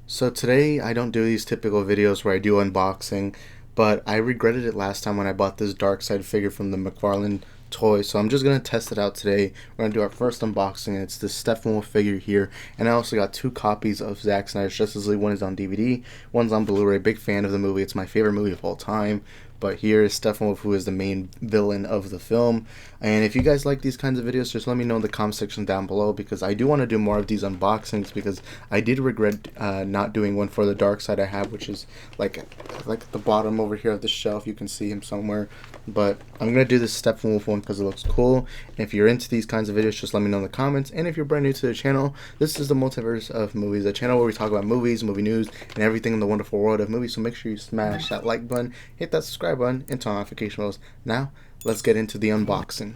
So today I don't do these typical videos where I do unboxing, but I regretted it last time when I bought this Darkseid figure from the McFarlane toy. So I'm just gonna test it out today. We're gonna do our first unboxing, and it's this Steppenwolf figure here. And I also got two copies of Zack Snyders Justice League. One is on DVD, one's on Blu-ray. Big fan of the movie. It's my favorite movie of all time. But here is Steppenwolf, who is the main villain of the film. And if you guys like these kinds of videos, just let me know in the comment section down below, because I do want to do more of these unboxings, because I did regret not doing one for the Darkseid I have, which is like at the bottom over here of the shelf. You can see him somewhere. But I'm going to do this Steppenwolf one because it looks cool. And if you're into these kinds of videos, just let me know in the comments. And if you're brand new to the channel, this is the Multiverse of Movies, a channel where we talk about movies, movie news, and everything in the wonderful world of movies. So make sure you smash that like button, hit that subscribe button, and turn on notification bells. Now, let's get into the unboxing.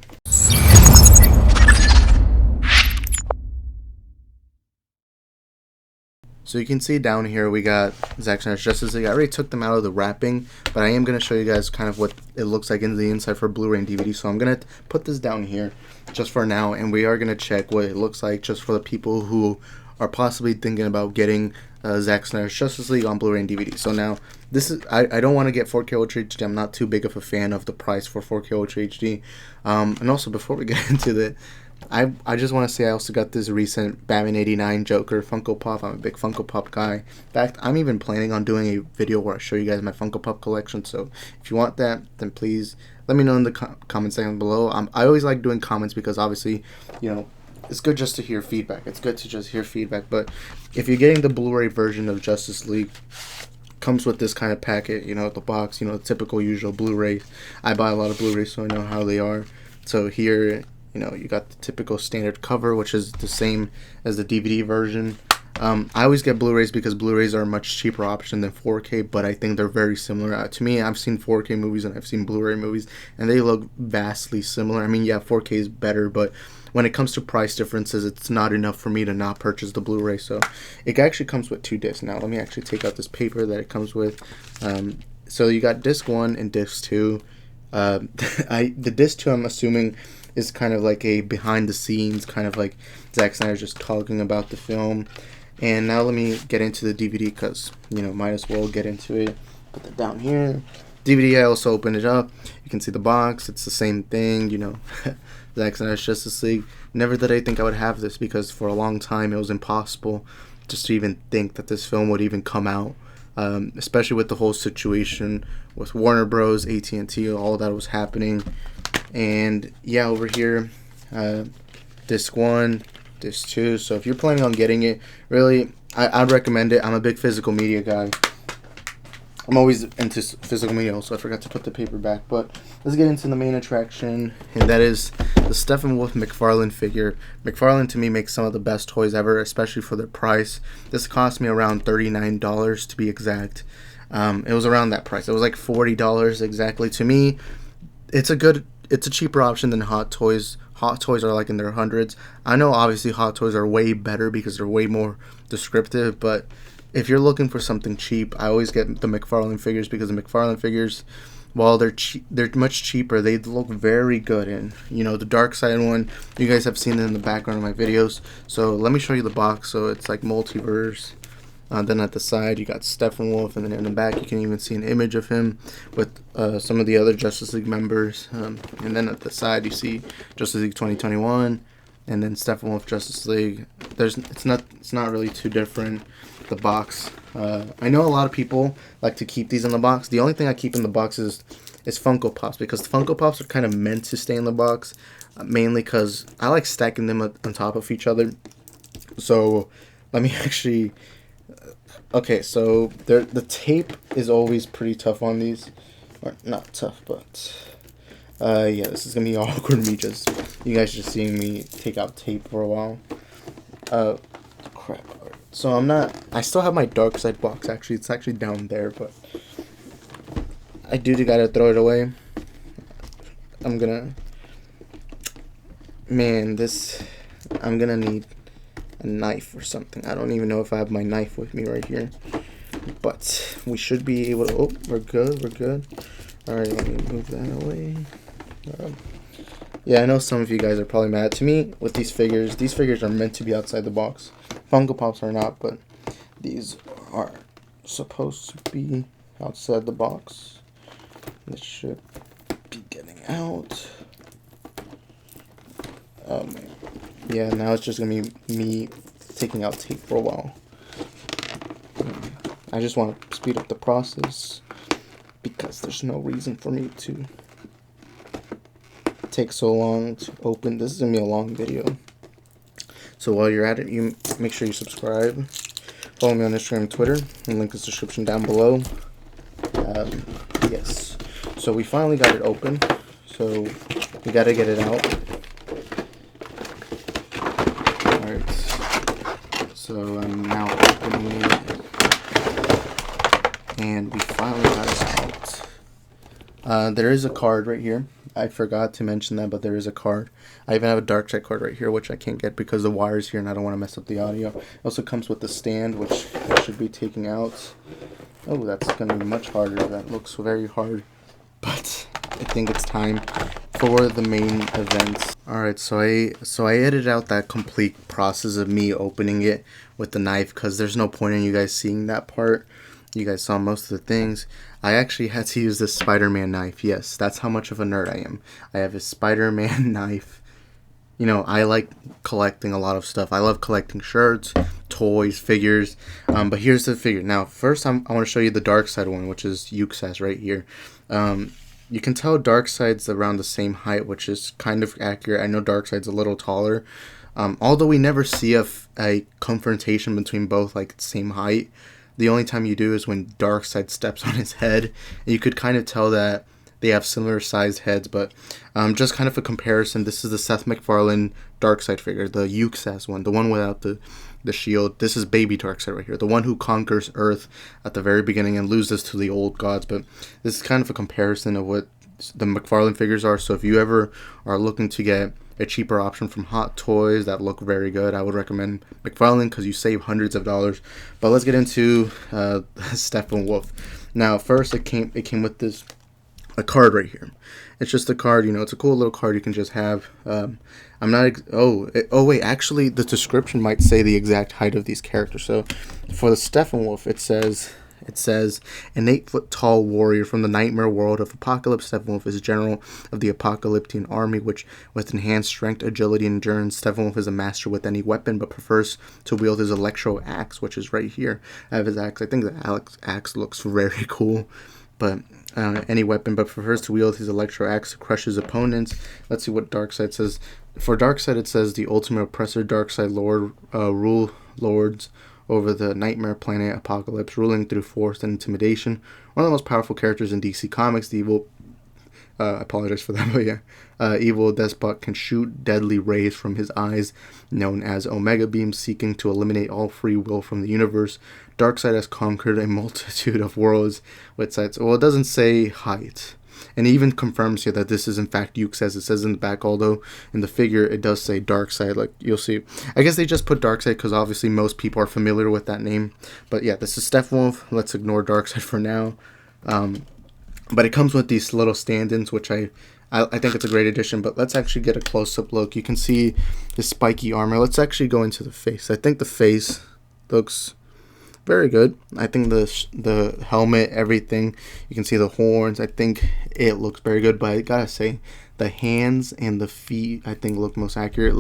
So you can see down here we got Zack Snyders Justice League. I already took them out of the wrapping, but I am going to show you guys kind of what it looks like in the inside for Blu-ray and DVD. So I'm going to put this down here just for now, and we are going to check what it looks like just for the people who are possibly thinking about getting Zack Snyders Justice League on Blu-ray and DVD. So now, this is I don't want to get 4K Ultra HD. I'm not too big of a fan of the price for 4K Ultra HD. And also, before we get into the I just want to say I also got this recent Batman 89 Joker Funko Pop. I'm a big Funko Pop guy. In fact, I'm even planning on doing a video where I show you guys my Funko Pop collection. So if you want that, then please let me know in the comment section below. I always like doing comments because obviously, you know, it's good just to hear feedback. It's good to just hear feedback. But if you're getting the Blu-ray version of Justice League, comes with this kind of packet, you know, the box, you know, the typical usual Blu-ray. I buy a lot of Blu-rays, so I know how they are. So here, you know, you got the typical standard cover, which is the same as the DVD version. I always get Blu-rays because Blu-rays are a much cheaper option than 4K, but I think they're very similar. To me, I've seen 4K movies and I've seen Blu-ray movies, and they look vastly similar. I mean, yeah, 4K is better, but when it comes to price differences, it's not enough for me to not purchase the Blu-ray. So it actually comes with two discs. Now, let me actually take out this paper that it comes with. So you got disc 1 and disc 2. The disc 2, I'm assuming, is kind of like a behind the scenes, kind of like Zack Snyder just talking about the film. And now let me get into the DVD because, you know, might as well get into it. Put that down here. DVD, I also opened it up. You can see the box. It's the same thing, you know. Zack Snyder's Justice League. Never did I think I would have this, because for a long time it was impossible just to even think that this film would even come out. Especially with the whole situation with Warner Bros, AT&T, all that was happening. And yeah, over here, disc 1, disc 2. So if you're planning on getting it, really, I'd recommend it. I'm a big physical media guy. I'm always into physical media also. I forgot to put the paper back. But let's get into the main attraction, and that is the Steppenwolf McFarlane figure. McFarlane, to me, makes some of the best toys ever, especially for their price. This cost me around $39 to be exact. It was around that price. It was like $40 exactly. To me, it's a cheaper option than Hot Toys. Hot Toys are like in their hundreds. I know obviously Hot Toys are way better because they're way more descriptive, but if you're looking for something cheap, I always get the McFarlane figures, because the McFarlane figures, while they're much cheaper, they look very good. And you know, the Darkseid one, you guys have seen it in the background of my videos. So let me show you the box. So it's like Multiverse. Then at the side you got Steppenwolf, and then in the back you can even see an image of him with some of the other Justice League members. And then at the side you see Justice League 2021, and then Steppenwolf Justice League. It's not really too different. The box. I know a lot of people like to keep these in the box. The only thing I keep in the box is Funko Pops, because the Funko Pops are kind of meant to stay in the box, mainly because I like stacking them on top of each other. So let me actually. Okay, so the tape is always pretty tough on these. Or not tough, but yeah, this is gonna be awkward. You guys just seeing me take out tape for a while. Crap. So I still have my Darkseid box, actually. It's actually down there, but I gotta throw it away. I'm gonna need a knife or something. I don't even know if I have my knife with me right here, but we should be able to. Oh, we're good. Alright, let me move that away. Yeah, I know some of you guys are probably mad. To me, with these figures are meant to be outside the box. Funko Pops are not, but These are supposed to be outside the box. This should be getting out. Yeah, now it's just gonna be me taking out tape for a while. I just want to speed up the process because there's no reason for me to take so long to open. This is gonna be a long video. So while you're at it, you make sure you subscribe. Follow me on Instagram and Twitter. The link is in the description down below. Yes. So we finally got it open. So we got to get it out. Alright. So I'm now opening it. And we finally got it out. There is a card right here. I forgot to mention that, but there is a card. I even have a Darkseid card right here, which I can't get because the wire's here and I don't want to mess up the audio. It also comes with the stand, which I should be taking out. Oh, that's going to be much harder. That looks very hard. But I think it's time for the main event. Alright, so I edited out that complete process of me opening it with the knife because there's no point in you guys seeing that part. You guys saw most of the things. I actually had to use this Spider-Man knife. Yes, that's how much of a nerd I am. I have a Spider-Man knife. You know, I like collecting a lot of stuff. I love collecting shirts, toys, figures. But here's the figure. Now, first I want to show you the Darkseid one, which is Yuxas right here. You can tell Darkseid's around the same height, which is kind of accurate. I know Darkseid's a little taller. Although we never see a confrontation between both like the same height. The only time you do is when Darkseid steps on his head. You could kind of tell that they have similar sized heads, but just kind of a comparison. This is the Seth MacFarlane Darkseid figure, the Yuxas one, the one without the shield. This is baby Darkseid right here, the one who conquers Earth at the very beginning and loses to the old gods. But this is kind of a comparison of what the McFarlane figures are. So if you ever are looking to get a cheaper option from Hot Toys that look very good, I would recommend McFarlane because you save hundreds of dollars. But let's get into Steppenwolf. Now, first it came with a card right here. It's just a card, you know. It's a cool little card you can just have. I'm not. Wait. Actually, the description might say the exact height of these characters. So, for the Steppenwolf, it says an 8-foot-tall warrior from the nightmare world of Apocalypse. Steppenwolf is general of the Apocalyptian army, which with enhanced strength, agility, and endurance. Steppenwolf is a master with any weapon, but prefers to wield his electro axe, which is right here. I have his axe. I think the axe looks very cool, but any weapon, but prefers to wield his electro axe to crush his opponents. Let's see what Darkseid says. For Darkseid, it says the ultimate oppressor. Darkseid lords over the nightmare planet Apocalypse, ruling through force and intimidation. One of the most powerful characters in DC Comics, the evil... I apologize for that, but yeah. Evil despot can shoot deadly rays from his eyes, known as Omega Beams, seeking to eliminate all free will from the universe. Darkseid has conquered a multitude of worlds with sights. Well, it doesn't say height. And it even confirms here that this is in fact Yuxas. It says in the back, although in the figure it does say Darkseid. Like you'll see. I guess they just put Darkseid because obviously most people are familiar with that name. But yeah, this is Steppenwolf. Let's ignore Darkseid for now. But it comes with these little stand-ins, which I think it's a great addition. But let's actually get a close-up look. You can see the spiky armor. Let's actually go into the face. I think the face looks very good. I think the helmet, everything, you can see the horns. I think it looks very good. But I gotta say, the hands and the feet, I think, look most accurate.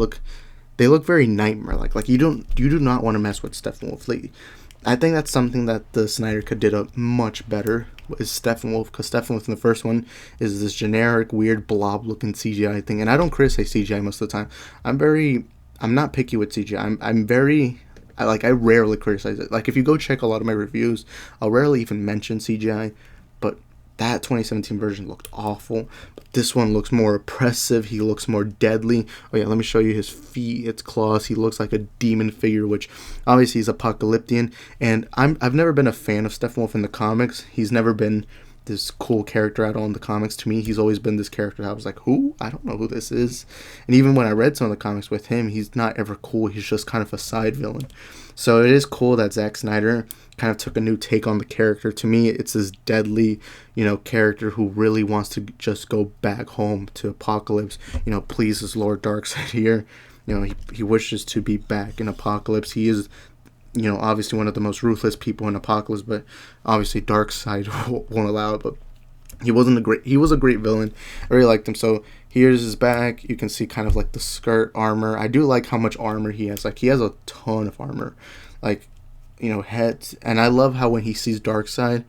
They look very nightmare-like. Like you do not want to mess with Steppenwolf. I think that's something that the Snyder Cut did up much better, is Steppenwolf, because Steppenwolf in the first one is this generic, weird, blob-looking CGI thing, and I don't criticize CGI most of the time. I'm not picky with CGI. I rarely criticize it. Like, if you go check a lot of my reviews, I'll rarely even mention CGI, but that 2017 version looked awful. But this one looks more oppressive. He looks more deadly. Oh yeah, let me show you his feet, its claws. He looks like a demon figure, which obviously is apocalyptic. And I've never been a fan of Steppenwolf in the comics. He's never been this cool character at all in the comics. To me, he's always been this character that I was like, who? I don't know who this is. And even when I read some of the comics with him, he's not ever cool. He's just kind of a side villain. So it is cool that Zack Snyder kind of took a new take on the character. To me, it's this deadly, character who really wants to just go back home to Apocalypse, pleases Lord Darkseid here. He wishes to be back in Apocalypse. He is you know, obviously one of the most ruthless people in Apocalypse, but obviously Darkseid won't allow it. But he was a great villain. I really liked him. So here's his back. You can see kind of like the skirt armor. I do like how much armor he has. Like, he has a ton of armor, like, you know, heads. And I love how when he sees Darkseid,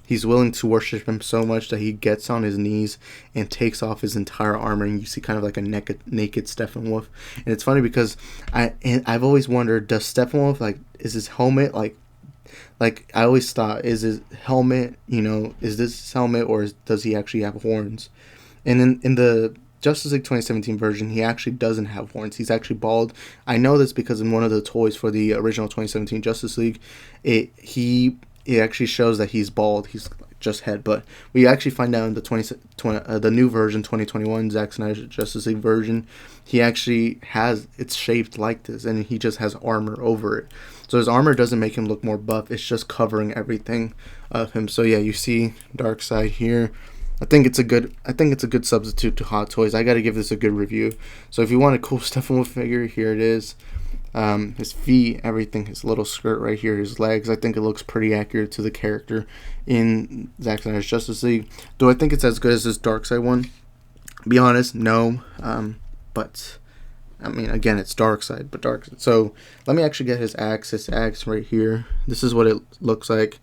he's willing to worship him so much that he gets on his knees and takes off his entire armor, and you see kind of like a naked Steppenwolf. And it's funny because I've always wondered, does Steppenwolf, like, is his helmet like I always thought, is his helmet, you know, is this his helmet, or does he actually have horns? And in the Justice League 2017 version, he actually doesn't have horns. He's actually bald. I know this because in one of the toys for the original 2017 Justice League, it actually shows that he's bald. He's just head. But we actually find out in the new version, 2021 Zack Snyders Justice League version, he actually has, it's shaped like this, and he just has armor over it. So his armor doesn't make him look more buff. It's just covering everything of him. So yeah, you see Darkseid here. I think it's a good substitute to Hot Toys. I got to give this a good review. So if you want a cool Steppenwolf figure, here it is. His feet, everything, his little skirt right here, his legs. I think it looks pretty accurate to the character in Zack Snyder's Justice League. Do I think it's as good as this Darkseid one? Be honest, no. But I mean, again, it's Darkseid, but Darkseid. So let me actually get his axe. His axe right here. This is what it looks like.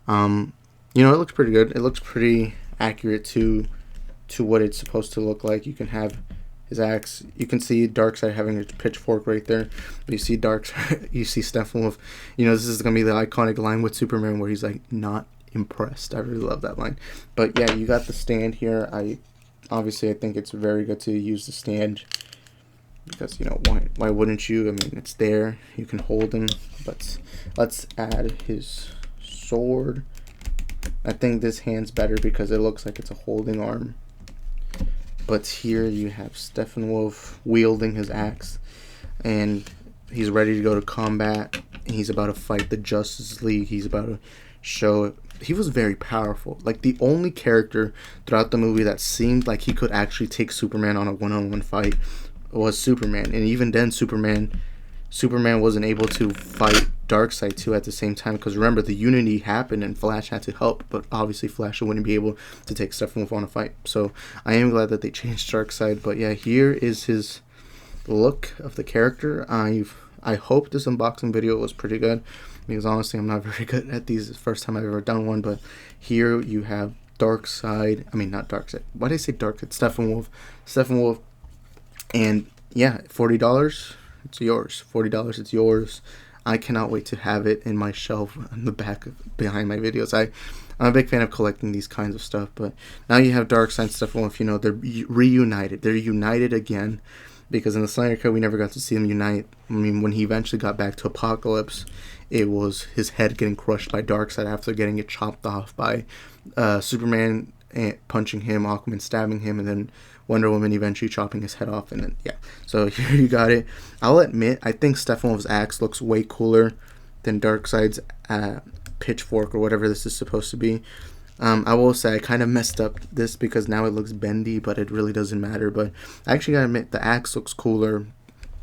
You know, it looks pretty good. It looks pretty accurate to what it's supposed to look like. You can have his axe. You can see Darkseid having his pitchfork right there. You see you see Steppenwolf. You know, this is gonna be the iconic line with Superman where he's like, not impressed. I really love that line. But yeah, you got the stand here. I think it's very good to use the stand, because, you know, why wouldn't you? I mean, it's there. You can hold him. But let's add his sword. I think this hand's better because it looks like it's a holding arm. But here you have Steppenwolf wielding his axe, and he's ready to go to combat. And he's about to fight the Justice League. He's about to show it. He was very powerful. Like, the only character throughout the movie that seemed like he could actually take Superman on a one-on-one fight was Superman. And even then, Superman wasn't able to fight Darkseid too at the same time, because remember, the unity happened and Flash had to help, but obviously Flash wouldn't be able to take Steppenwolf on a fight. So I am glad that they changed Darkseid. But yeah, here is his look of the character. I hope this unboxing video was pretty good, because honestly I'm not very good at these. It's the first time I've ever done one. But here you have Darkseid. I mean, not Darkseid. Why did I say Darkseid? Steppenwolf. And yeah, $40. It's yours. $40. It's yours. I cannot wait to have it in my shelf on the back behind my videos. I'm a big fan of collecting these kinds of stuff. But now you have Darkseid and Steppenwolf. You know, they're reunited. They're united again, because in the Snyder Cut we never got to see them unite. I mean, when he eventually got back to Apocalypse, it was his head getting crushed by Darkseid after getting it chopped off by Superman punching him, Aquaman stabbing him, and then Wonder Woman eventually chopping his head off. And then yeah, so here you got it. I'll admit, I think Steppenwolf's axe looks way cooler than Darkseid's pitchfork or whatever this is supposed to be. I will say I kind of messed up this because now it looks bendy, but it really doesn't matter. But I actually gotta admit, the axe looks cooler,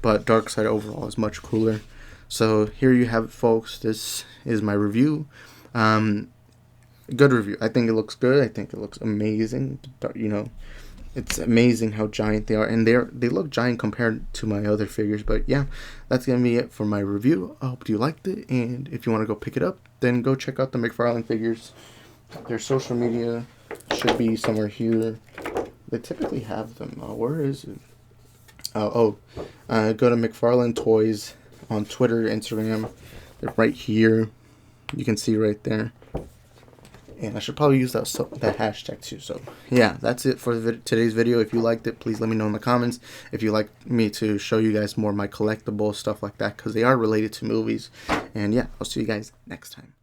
but Darkseid overall is much cooler. So here you have it, folks. This is my review. Good review. I think it looks good. I think it looks amazing. You know, it's amazing how giant they are, and they look giant compared to my other figures. But yeah, that's gonna be it for my review. I hope you liked it, and if you want to go pick it up, then go check out the McFarlane figures. Their social media should be somewhere here. They typically have them. Where is it? Go to McFarlane Toys on Twitter, Instagram. They're right here. You can see right there. And I should probably use that hashtag too. So yeah, that's it for today's video. If you liked it, please let me know in the comments. If you'd like me to show you guys more of my collectible stuff like that, because they are related to movies. And yeah, I'll see you guys next time.